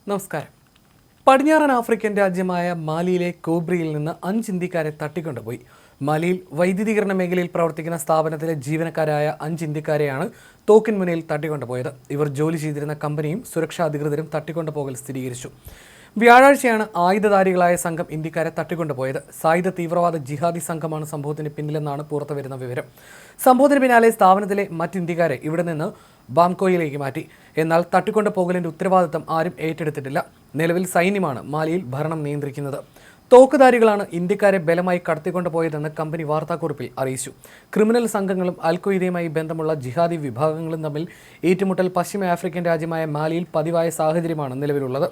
നമസ്കാരം. പടിഞ്ഞാറൻ ആഫ്രിക്കൻ രാജ്യമായ മാലിയിലെ കോബ്രിയിൽ നിന്ന് 5 ഇന്ത്യക്കാരെ തട്ടിക്കൊണ്ടുപോയി. മാലിയിൽ വൈദ്യുതീകരണ മേഖലയിൽ പ്രവർത്തിക്കുന്ന സ്ഥാപനത്തിലെ ജീവനക്കാരായ 5 ഇന്ത്യക്കാരെയാണ് തോക്കിൻ മുനയിൽ തട്ടിക്കൊണ്ടുപോയത്. ഇവർ ജോലി ചെയ്തിരുന്ന കമ്പനിയും സുരക്ഷാ അധികൃതരും തട്ടിക്കൊണ്ടുപോകൽ സ്ഥിരീകരിച്ചു. വ്യാഴാഴ്ചയാണ് ആയുധധാരികളായ സംഘം ഇന്ത്യക്കാരെ തട്ടിക്കൊണ്ടുപോയത്. സായുധ തീവ്രവാദ ജിഹാദി സംഘമാണ് സംഭവത്തിന് പിന്നിലെന്നാണ് പുറത്തുവരുന്ന വിവരം. സംഭവത്തിന് പിന്നാലെ സ്ഥാപനത്തിലെ മറ്റ് ഇന്ത്യക്കാരെ ഇവിടെ നിന്ന് ബാംകോയിലേക്ക് മാറ്റി. എന്നാൽ തട്ടിക്കൊണ്ടുപോകലിന്റെ ഉത്തരവാദിത്തം ആരും ഏറ്റെടുത്തിട്ടില്ല. നിലവിൽ സൈന്യമാണ് മാലിയിൽ ഭരണം നിയന്ത്രിക്കുന്നത്. തോക്കുധാരികളാണ് ഇന്ത്യക്കാരെ ബലമായി കടത്തിക്കൊണ്ടുപോയതെന്ന് കമ്പനി വാർത്താക്കുറിപ്പിൽ അറിയിച്ചു. ക്രിമിനൽ സംഘങ്ങളും അൽഖ്വയ്ദയുമായി ബന്ധമുള്ള ജിഹാദി വിഭാഗങ്ങളും തമ്മിൽ ഏറ്റുമുട്ടൽ പശ്ചിമ ആഫ്രിക്കൻ രാജ്യമായ മാലിയിൽ പതിവായ സാഹചര്യമാണ് നിലവിലുള്ളത്.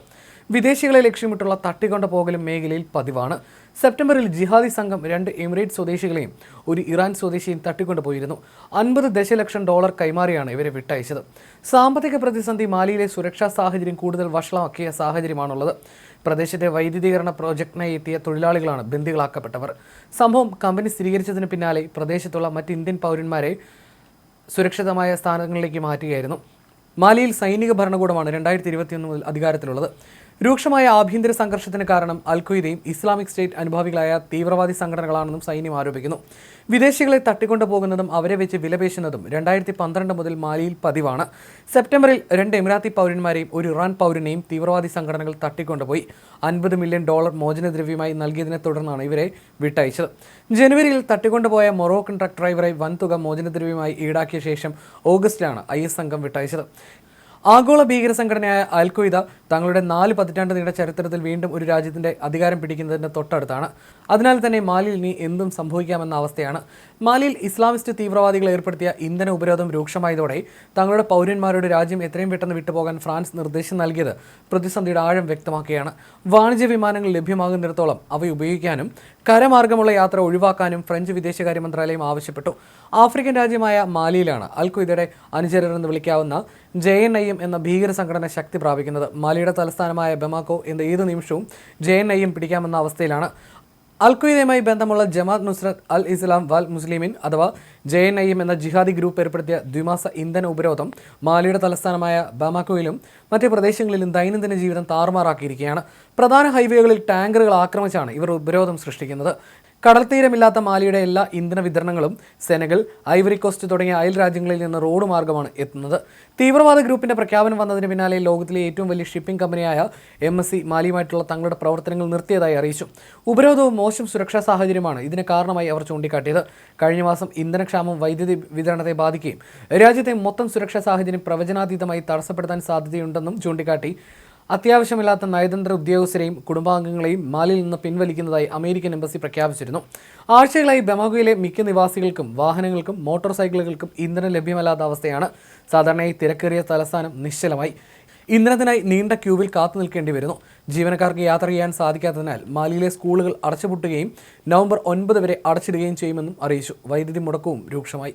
വിദേശികളെ ലക്ഷ്യമിട്ടുള്ള തട്ടിക്കൊണ്ടുപോകലും മേഖലയിൽ പതിവാണ്. സെപ്റ്റംബറിൽ ജിഹാദി സംഘം 2 എമിറേറ്റ് സ്വദേശികളെയും ഒരു ഇറാൻ സ്വദേശിയും തട്ടിക്കൊണ്ടുപോയിരുന്നു. $50 ദശലക്ഷം കൈമാറിയാണ് ഇവരെ വിട്ടയച്ചത്. സാമ്പത്തിക പ്രതിസന്ധി മാലിയിലെ സുരക്ഷാ സാഹചര്യം കൂടുതൽ വഷളാക്കിയ സാഹചര്യമാണുള്ളത്. പ്രദേശത്തെ വൈദ്യുതീകരണ പ്രോജക്റ്റിനായി എത്തിയ തൊഴിലാളികളാണ് ബന്ദികളാക്കപ്പെട്ടവർ. സംഭവം കമ്പനി സ്ഥിരീകരിച്ചതിന് പിന്നാലെ പ്രദേശത്തുള്ള മറ്റ് ഇന്ത്യൻ പൗരന്മാരെ സുരക്ഷിതമായ സ്ഥാനങ്ങളിലേക്ക് മാറ്റുകയായിരുന്നു. മാലിയിൽ സൈനിക ഭരണകൂടമാണ് 2021 മുതൽ അധികാരത്തിലുള്ളത്. രൂക്ഷമായ ആഭ്യന്തര സംഘർഷത്തിന് കാരണം അൽഖ്വയ്ദയും ഇസ്ലാമിക് സ്റ്റേറ്റ് അനുഭാവികളായ തീവ്രവാദി സംഘടനകളാണെന്നും സൈന്യം ആരോപിക്കുന്നു. വിദേശികളെ തട്ടിക്കൊണ്ടുപോകുന്നതും അവരെ വെച്ച് വിലപേശുന്നതും 2012 മുതൽ മാലിയിൽ പതിവാണ്. സെപ്റ്റംബറിൽ 2 എമിറാത്തി പൗരന്മാരെയും ഒരു ഇറാൻ പൗരനെയും തീവ്രവാദി സംഘടനകൾ തട്ടിക്കൊണ്ടുപോയി. $50 മില്യൺ മോചനദ്രവ്യമായി നൽകിയതിനെ തുടർന്നാണ് ഇവരെ വിട്ടയച്ചത്. ജനുവരിയിൽ തട്ടിക്കൊണ്ടുപോയ മൊറോക്കൻ ട്രക്ക് ഡ്രൈവറെ വൻതുക മോചനദ്രവ്യമായി ഈടാക്കിയ ശേഷം ഓഗസ്റ്റിലാണ് IS സംഘം വിട്ടയച്ചത്. ആഗോള ഭീകര സംഘടനയായ അൽഖ്വയ്ദ തങ്ങളുടെ 4 പതിറ്റാണ്ട് നീണ്ട ചരിത്രത്തിൽ വീണ്ടും ഒരു രാജ്യത്തിന്റെ അധികാരം പിടിക്കുന്നതിന്റെ തൊട്ടടുത്താണ്. അതിനാൽ തന്നെ മാലിയിൽ ഇനി എന്തും സംഭവിക്കാമെന്ന അവസ്ഥയാണ്. മാലിയിൽ ഇസ്ലാമിസ്റ്റ് തീവ്രവാദികൾ ഏർപ്പെടുത്തിയ ഇന്ധന ഉപരോധം രൂക്ഷമായതോടെ തങ്ങളുടെ പൗരന്മാരോട് രാജ്യം എത്രയും പെട്ടെന്ന് വിട്ടുപോകാൻ ഫ്രാൻസ് നിർദ്ദേശം നൽകിയത് പ്രതിസന്ധിയുടെ ആഴം വ്യക്തമാക്കുകയാണ്. വാണിജ്യ വിമാനങ്ങൾ ലഭ്യമാകുന്നിടത്തോളം അവ ഉപയോഗിക്കാനും കരമാർഗമുള്ള യാത്ര ഒഴിവാക്കാനും ഫ്രഞ്ച് വിദേശകാര്യ മന്ത്രാലയം ആവശ്യപ്പെട്ടു. ആഫ്രിക്കൻ രാജ്യമായ മാലിയിലാണ് അൽഖ്വയ്ദയുടെ അനുചരർ എന്ന് വിളിക്കാവുന്ന JNIM എന്ന ഭീകര സംഘടന ശക്തി പ്രാപിക്കുന്നത്. മാലിയുടെ തലസ്ഥാനമായ ബമാക്കോ എന്ന ഏതു നിമിഷവും JNIM പിടിക്കാമെന്ന അവസ്ഥയിലാണ്. അൽഖ്വയ്ദയുമായി ബന്ധമുള്ള ജമാഅത്ത് നുസ്രത്ത് അൽ ഇസ്ലാം വൽ മുസ്ലിമീൻ അഥവാ JNIM എന്ന ജിഹാദി ഗ്രൂപ്പ് ഏർപ്പെടുത്തിയ ദ്വിമാസ ഇന്ധന ഉപരോധം മാലിയുടെ തലസ്ഥാനമായ ബമാക്കോയിലും മറ്റ് പ്രദേശങ്ങളിലും ദൈനംദിന ജീവിതം താറുമാറാക്കിയിരിക്കുകയാണ്. പ്രധാന ഹൈവേകളിൽ ടാങ്കറുകൾ ആക്രമിച്ചാണ് ഇവർ ഉപരോധം സൃഷ്ടിക്കുന്നത്. കടൽത്തീരമില്ലാത്ത മാലിയുടെ എല്ലാ ഇന്ധന വിതരണങ്ങളും സെനഗൽ, ഐവറി കോസ്റ്റ് തുടങ്ങിയ അയൽ രാജ്യങ്ങളിൽ നിന്ന് റോഡ് മാർഗമാണ് എത്തുന്നത്. തീവ്രവാദ ഗ്രൂപ്പിന്റെ പ്രഖ്യാപനം വന്നതിന് പിന്നാലെ ലോകത്തിലെ ഏറ്റവും വലിയ ഷിപ്പിംഗ് കമ്പനിയായ MSC മാലിയുമായിട്ടുള്ള തങ്ങളുടെ പ്രവർത്തനങ്ങൾ നിർത്തിയതായി അറിയിച്ചു. ഉപരോധവും മോശം സുരക്ഷാ സാഹചര്യമാണ് ഇതിന് കാരണമായി അവർ ചൂണ്ടിക്കാട്ടിയത്. കഴിഞ്ഞ മാസം ഇന്ധനക്ഷാമം വൈദ്യുതി വിതരണത്തെ ബാധിക്കുകയും രാജ്യത്തെ മൊത്തം സുരക്ഷാ സാഹചര്യം പ്രവചനാതീതമായി തടസ്സപ്പെടുത്താൻ സാധ്യതയുണ്ടെന്നും ചൂണ്ടിക്കാട്ടി അത്യാവശ്യമില്ലാത്ത നയതന്ത്ര ഉദ്യോഗസ്ഥരെയും കുടുംബാംഗങ്ങളെയും മാലിയിൽ നിന്ന് പിൻവലിക്കുന്നതായി അമേരിക്കൻ എംബസി പ്രഖ്യാപിച്ചിരുന്നു. ആഴ്ചകളായി ബമാക്കോയിലെ മിക്ക നിവാസികൾക്കും വാഹനങ്ങൾക്കും മോട്ടോർ സൈക്കിളുകൾക്കും ഇന്ധനം ലഭ്യമല്ലാത്ത അവസ്ഥയാണ്. സാധാരണയായി തിരക്കേറിയ തലസ്ഥാനം നിശ്ചലമായി. ഇന്ധനത്തിനായി നീണ്ട ക്യൂവിൽ കാത്തു നിൽക്കേണ്ടി വരുന്നു. ജീവനക്കാർക്ക് യാത്ര ചെയ്യാൻ സാധിക്കാത്തതിനാൽ മാലിയിലെ സ്കൂളുകൾ അടച്ചുപൂട്ടുകയും നവംബർ 9 വരെ അടച്ചിടുകയും ചെയ്യുമെന്നും അറിയിച്ചു. വൈദ്യുതി മുടക്കവും രൂക്ഷമായി.